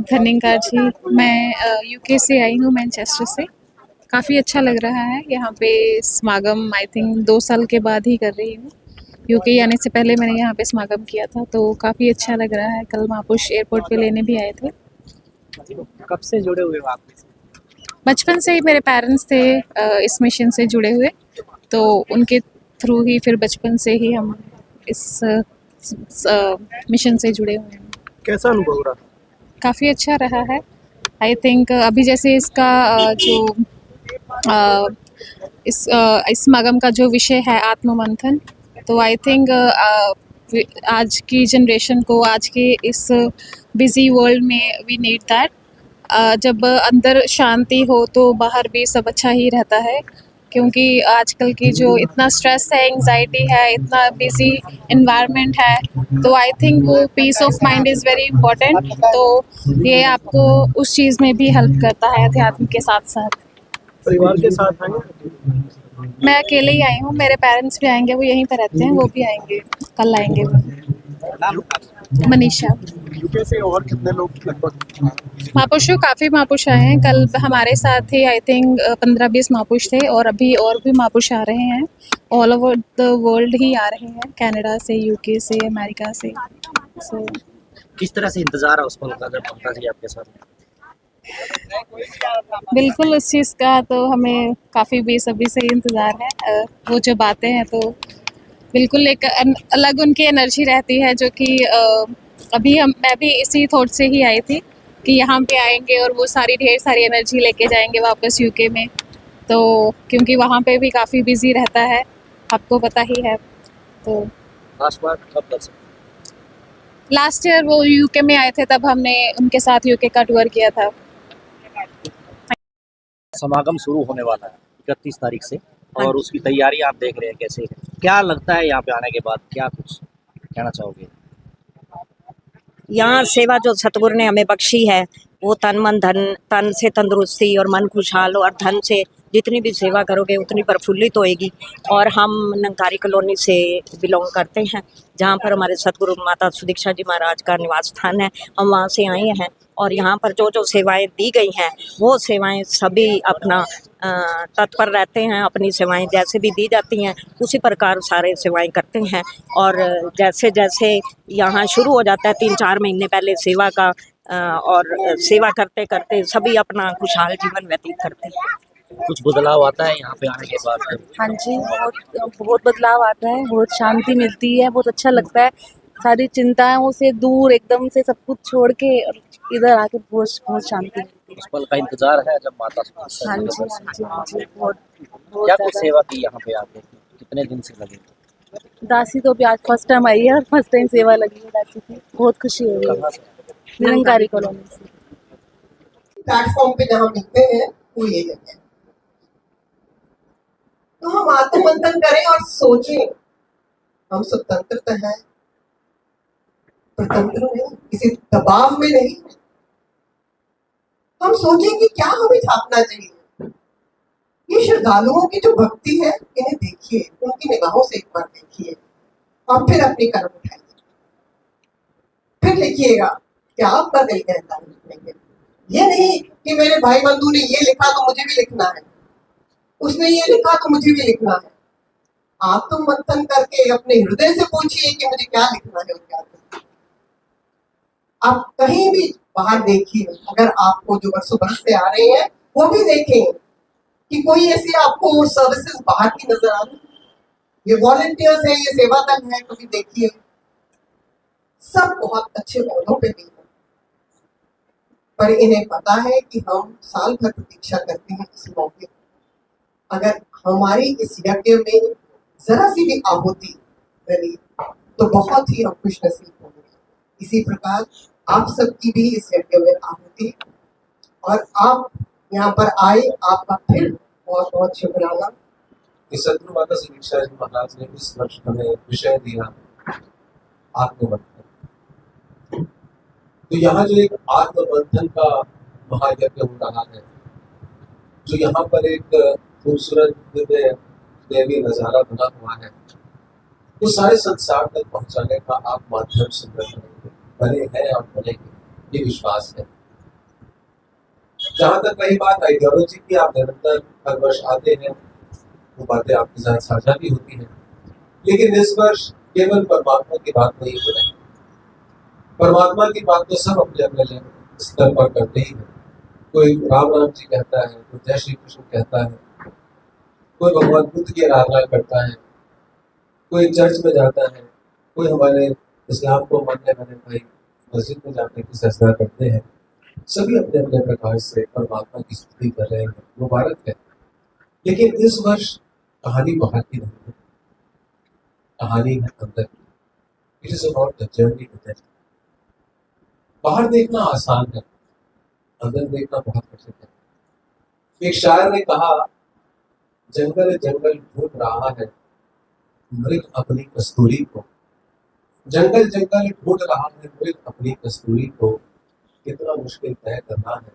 धन्यकार जी। मैं यूके से आई हूँ, मैनचेस्टर से। काफ़ी अच्छा लग रहा है यहाँ पे समागम। आई थिंक 2 साल के बाद ही कर रही हूँ। यूके आने से पहले मैंने यहाँ पे समागम किया था, तो काफ़ी अच्छा लग रहा है। कल महापुरुष एयरपोर्ट पे लेने भी आए थे। कब से जुड़े हुए हो आप? बचपन से ही मेरे पेरेंट्स थे इस मिशन से जुड़े हुए, तो उनके थ्रू ही फिर बचपन से ही हम इस मिशन से जुड़े हुए हैं। कैसा अनुभव रहा? काफ़ी अच्छा रहा है। आई थिंक अभी जैसे इसका जो इस समागम का जो विषय है आत्ममंथन, तो आई थिंक आज की जनरेशन को, आज के इस बिजी वर्ल्ड में वी नीड दैट। जब अंदर शांति हो तो बाहर भी सब अच्छा ही रहता है, क्योंकि आजकल की जो इतना स्ट्रेस है, एंजाइटी है, इतना बिजी इन्वायरमेंट है, तो आई थिंक वो peace of mind is very important. तो ये आपको उस चीज़ में भी हेल्प करता है अध्यात्म के साथ साथ। परिवार के साथ आए? मैं अकेले ही आई हूँ, मेरे पेरेंट्स भी आएंगे, वो यहीं पर रहते हैं, वो भी आएंगे, कल आएंगे वो। मनीषा। यूके से और कितने लोग लगभग? महापुरुष काफ़ी महापुरुष आए हैं। कल हमारे साथ ही आई थिंक 15-20 महापुरुष थे, और अभी और भी महापुरुष आ रहे हैं। ऑल ओवर द वर्ल्ड ही आ रहे हैं, कनाडा से, यूके से, अमेरिका से। सो किस तरह से इंतजार है उस पल का जब ममता जी आपके साथ? बिल्कुल उस चीज़ का तो हमें काफ़ी बेसब्री से इंतज़ार है। वो जब आते हैं तो बिल्कुल एक अलग उनकी एनर्जी रहती है, जो कि अभी मैं भी इसी थॉट से ही आई थी कि यहाँ पे आएंगे और वो सारी ढेर सारी एनर्जी लेके जाएंगे वापस यूके में। तो क्योंकि वहाँ पे भी काफ़ी बिजी रहता है, आपको पता ही है। तो लास्ट बार कब कर सकते? लास्ट ईयर वो यूके में आए थे, तब हमने उनके साथ यूके का टूर किया था। समागम शुरू होने वाला है 31 तारीख से, और उसकी तैयारी आप देख रहे हैं कैसे है? क्या लगता है यहाँ पे आने के बाद, क्या कुछ कहना चाहोगे? यहाँ सेवा जो सतगुरु ने हमें बख्शी है, वो तन से तंदुरुस्ती और मन खुशहाल, और धन से जितनी भी सेवा करोगे उतनी प्रफुल्लित होएगी। और हम नंकारी कॉलोनी से बिलोंग करते हैं, जहाँ पर हमारे सतगुरु माता सुदीक्षा जी महाराज का निवास स्थान है। हम वहाँ से आए हैं, और यहाँ पर जो जो सेवाएं दी गई हैं, वो सेवाएं सभी अपना तत्पर रहते हैं। अपनी सेवाएं जैसे भी दी जाती हैं उसी प्रकार सारे सेवाएं करते हैं। और जैसे जैसे यहाँ शुरू हो जाता है 3-4 महीने पहले सेवा का, और सेवा करते करते सभी अपना खुशहाल जीवन व्यतीत करते हैं। कुछ बदलाव आता है यहाँ पे आने के बाद? हाँ जी, बहुत बदलाव आता है, बहुत शांति मिलती है, बहुत अच्छा लगता है। सारी चिंताओं से दूर एकदम से सब कुछ छोड़ के इधर आके बहुत शांति मिलती है। उस पल का इंतजार है जब माता हाँ जी, हाँ जी, हाँ जी, बहुत क्या कुछ ज़्यादा। सेवा की यहाँ पे आके, कितने दिन से लगे? दासी तो भी आज फर्स्ट टाइम आई है, और फर्स्ट टाइम सेवा लगी है दासी की, बहुत खुशी हो रही कहाँ है। से? निरंकारी कॉलोनी से। प्लेटफॉर्म पे जहाँ मिलते हैं वो ये जगह है। तो हम आत्ममंथन करें और सोचें, हम स्वतंत्र तो हैं, स्वतंत्र नहीं, किसी दबाव में नहीं। हम सोचें कि क्या हमें छापना चाहिए। ये श्रद्धालुओं की जो भक्ति है, इन्हें देखिए, उनकी निगाहों से एक बार देखिए, और फिर अपनी कदम उठाइए। फिर लिखिएगा क्या आपका दिल कहता है लिखने के लिए। ये नहीं कि मेरे भाई बंधु ने ये लिखा तो मुझे भी लिखना है, उसने ये लिखा तो मुझे भी लिखना है। आप तो मंथन करके अपने हृदय से पूछिए कि मुझे क्या लिखना है और क्या नहीं। आप कहीं भी बाहर देखिए, अगर आपको जो वर्षों बरस से आ रहे हैं वो भी देखें कि कोई ऐसी आपको सर्विसेज बाहर की नजर आ रही, ये वॉलंटियर्स है, ये सेवा दल है, कभी देखिए सब बहुत अच्छे पौधों पे भी हैं, पर इन्हें पता है कि हम साल भर प्रतीक्षा करते हैं इस मौके। अगर हमारी इस यज्ञ में जरा सी भी आहुति बनी तो बहुत ही हम खुश नसीब होंगे। इसी प्रकार आप सबकी भी इस यज्ञ में आहुति, और आप यहाँ पर आए, आपका फिर बहुत बहुत शुक्राना। सतगुरु माता सुदीक्षा जी महाराज ने इस वर्ष हमें विषय दिया आत्ममंथन। तो यहाँ जो एक आत्ममंथन का महायज्ञ हो रहा है, जो यहाँ पर एक खूबसूरत दिव्य देवी नजारा बना हुआ है, वो सारे संसार तक पहुंचाने का आप माध्यम से बने हैं और बनेंगे, ये विश्वास है। जहाँ तक रही बात आइडियोलॉजी की, आप निरंतर हर वर्ष आते हैं, वो बातें आपके साथ साझा भी होती हैं, लेकिन इस वर्ष केवल परमात्मा की बात नहीं हो रही। परमात्मा की बात तो सब अपने अपने स्तर पर करते ही हैं। कोई राम राम जी कहता है, कोई जय श्री कृष्ण कहता है, कोई भगवान बुद्ध की आराधना करता है, कोई चर्च में जाता है, कोई हमारे इस्लाम को मानने वाले भाई मस्जिद में जाकर के सजदा करते हैं। सभी अपने अपने प्रकार से परमात्मा की स्तुति कर रहे हैं, मुबारक है। लेकिन इस वर्ष कहानी बाहर की नहीं है, कहानी है अंदर की। It is about the journey with it. बाहर देखना आसान है, अंदर देखना बहुत कठिन है। एक शायर ने कहा, जंगल जंगल ढूंढ रहा है मृग अपनी कस्तूरी को। जंगल जंगल ढूंढ रहा है मृग अपनी कस्तूरी को। कितना मुश्किल तय करना है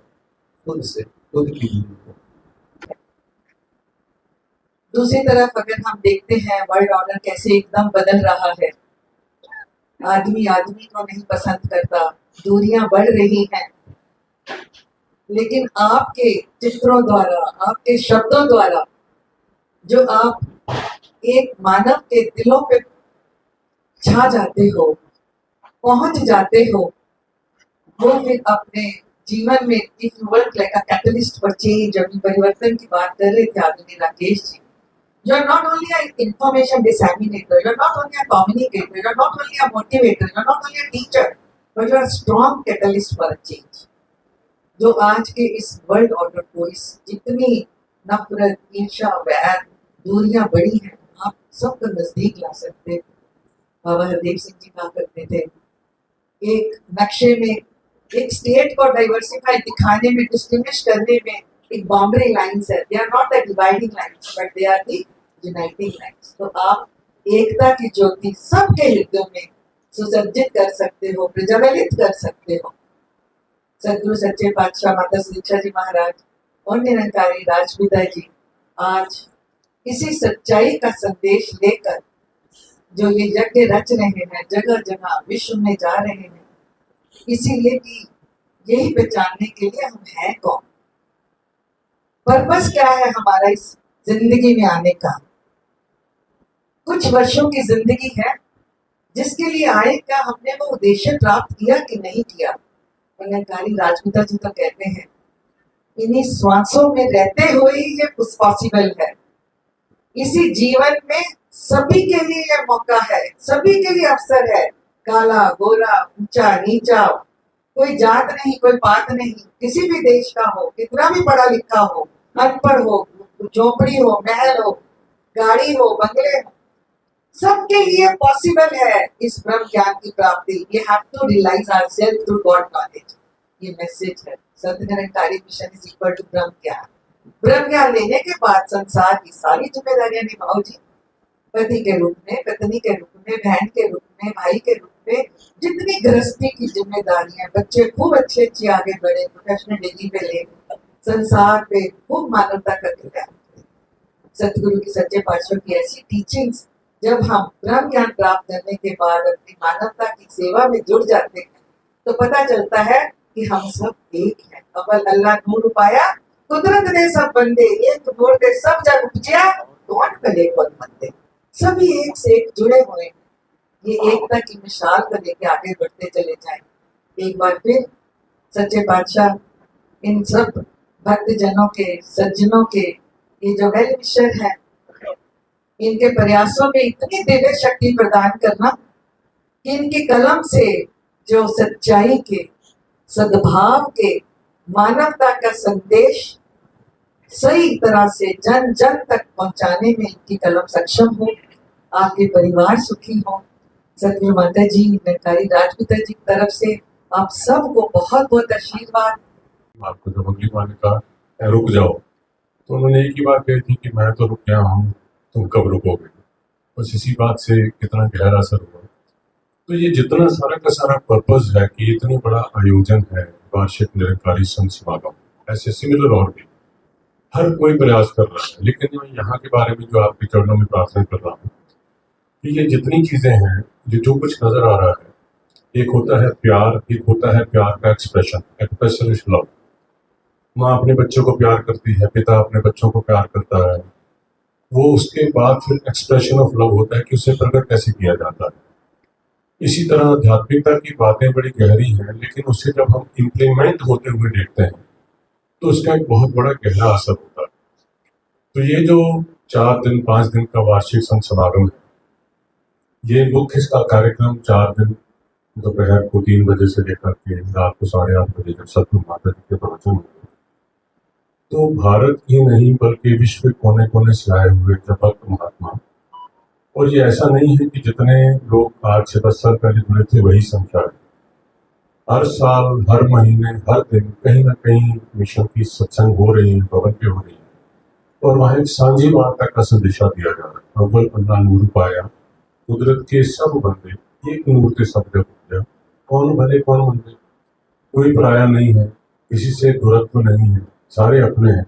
खुद से खुद की दूरी को। दूसरी तरफ अगर हम देखते हैं वर्ल्ड ऑर्डर कैसे एकदम बदल रहा है, आदमी आदमी को नहीं पसंद करता, दूरियां बढ़ रही हैं, लेकिन आपके चित्रों द्वारा, आपके शब्दों द्वारा जो आप एक मानव के दिलों पे छा जाते हो, पहुंच जाते हो, वो फिर अपने जीवन में if you work like a catalyst for change, अभी परिवर्तन की बात कर रहे थे आदरणीय Rakesh ji. You are not only an information disseminator, you are not only a communicator, you are not only a motivator, you are not only a teacher, but you are a strong catalyst for a change. जो आज के इस world order को, इस जितनी नफरत, ईर्ष्या, वैर, दूरियां बढ़ी हैं, आप सबको नजदीक ला सकते हैं। बाबा हरदेव सिंह जी कहा करते थे, एक नक्शे में एक स्टेट को डाइवर्सिफाई दिखाने में, डिस्टिंग्विश करने में एक बाउंड्री लाइंस है। They are not the dividing lines, but they are the uniting lines. तो आप एकता की ज्योति सबके हृदयों में सुसज्जित कर सकते हो, प्रज्वलित कर सकते हो। सदगुरु सच्चे पातशाह माता दीक्षा जी महाराज और निरंकारी राजपिता जी आज इसी सच्चाई का संदेश लेकर जो ये यज्ञ रच रहे हैं, जगह जगह विश्व में जा रहे हैं, इसीलिए कि यही पहचानने के लिए हम हैं कौन, पर्पस क्या है हमारा इस जिंदगी में आने का। कुछ वर्षों की जिंदगी है जिसके लिए आए, क्या हमने वो उद्देश्य प्राप्त किया कि नहीं किया। निरंकारी राजपिता जी तो कहते हैं, इन्हीं श्वासों में रहते हुए ही ये पॉसिबल है। इसी जीवन में सभी के लिए यह मौका है, सभी के लिए अवसर है। काला गोरा, ऊंचा नीचा, कोई जात नहीं, कोई पात नहीं, किसी भी देश का हो, कितना भी पढ़ा लिखा हो, अनपढ़ हो, झोपड़ी हो, महल हो, गाड़ी हो, बंगले हो, सबके लिए पॉसिबल है इस ब्रह्म ज्ञान की प्राप्ति। We have to realize ourself through God knowledge. ये मैसेज है Sant Nirankari mission is equal to Brahm Gyan. ब्रह्म ज्ञान लेने के बाद संसार की सारी जिम्मेदारियां निभाओ जी, पति के रूप में, पत्नी के रूप में, बहन के रूप में, भाई के रूप में, जितनी गृहस्थी की जिम्मेदारियां, बच्चे खूब अच्छे अच्छे आगे बढ़े, प्रोफेशनल डिग्री पे ले, संसार पे खूब मानवता का कल्याण। सतगुरु की सच्चे पातशाह की ऐसी टीचिंग्स जब हम ब्रह्म ज्ञान प्राप्त करने के बाद अपनी मानवता की सेवा में जुड़ जाते हैं, तो पता चलता है कि हम सब एक हैं। अव्वल अल्लाह नूर पाया, कुदरत ने सब बंदे, एक नूर के सब जग उपजिया, कौन भले कौन मंदे। सभी एक से एक जुड़े हुए हैं। ये एकता की मिसाल को लेके आगे बढ़ते चले जाएं। एक बार फिर सच्चे पातशाह इन सब भक्त जनों के, सज्जनों के, ये जो वेल विशर है, इनके प्रयासों में इतनी दिव्य शक्ति प्रदान करना कि इनके कलम से जो सच्चाई के, सद्भाव के, मानवता का संदेश सही तरह से जन जन तक पहुंचाने में इनकी कलम सक्षम हो, आपके परिवार सुखी हो। सतगुरु माता जी, निरंकारी राजपिता जी की तरफ से आप सबको बहुत बहुत आशीर्वाद। आपको जब अगली बार ने कहा रुक जाओ, तो उन्होंने एक ही बात कही थी कि मैं तो रुक गया हूँ, तुम कब रुकोगे। बस इसी बात से कितना गहरा असर हुआ। तो ये जितना सारा का सारा पर्पस है कि इतनी बड़ा आयोजन है वार्षिक निरंकारी संत समागम, ऐसे सिमिलर और भी हर कोई प्रयास कर रहा है। लेकिन मैं यहाँ के बारे में जो आपके चरणों में प्रार्थना कर रहा हूँ कि ये जितनी चीज़ें हैं, ये जो कुछ नज़र आ रहा है, एक होता है प्यार, एक होता है प्यार का एक्सप्रेशन, एक्सप्रेशन इज लव। माँ अपने बच्चों को प्यार करती है, पिता अपने बच्चों को प्यार करता है, वो उसके बाद फिर एक्सप्रेशन ऑफ लव होता है कि उसे प्रकट कैसे किया जाता है। इसी तरह आध्यात्मिकता की बातें बड़ी गहरी हैं, लेकिन उसे जब हम इम्प्लीमेंट होते हुए देखते हैं तो उसका एक बहुत बड़ा गहरा असर होता है। तो ये जो 4 दिन 5 दिन का वार्षिक संत समागम है, ये मुख्य इसका कार्यक्रम 4 दिन दोपहर को 3 बजे से लेकर के रात को 8:30 बजे जब सतगुरु माता जी के प्रवचन होंगे, तो भारत ही नहीं बल्कि विश्व के कोने कोने से आए हुए जब भक्त महात्मा, और ये ऐसा नहीं है कि जितने लोग आज से 10 साल पहले जुड़े थे वही संख्या है। हर साल, हर महीने, हर दिन कहीं ना कहीं मिशन की सत्संग हो रही है, भवन पे हो रही है, और वहाँ एक सांझी वार्ता का संदेशा दिया जा रहा है। अव्वल अल्लाह नूर पाया, कुदरत के सब बंदे एक नूर के सब जग उपजा, कौन भले कौन मंदे, कोई पराया नहीं है, किसी से दुरत्व नहीं है, सारे अपने हैं।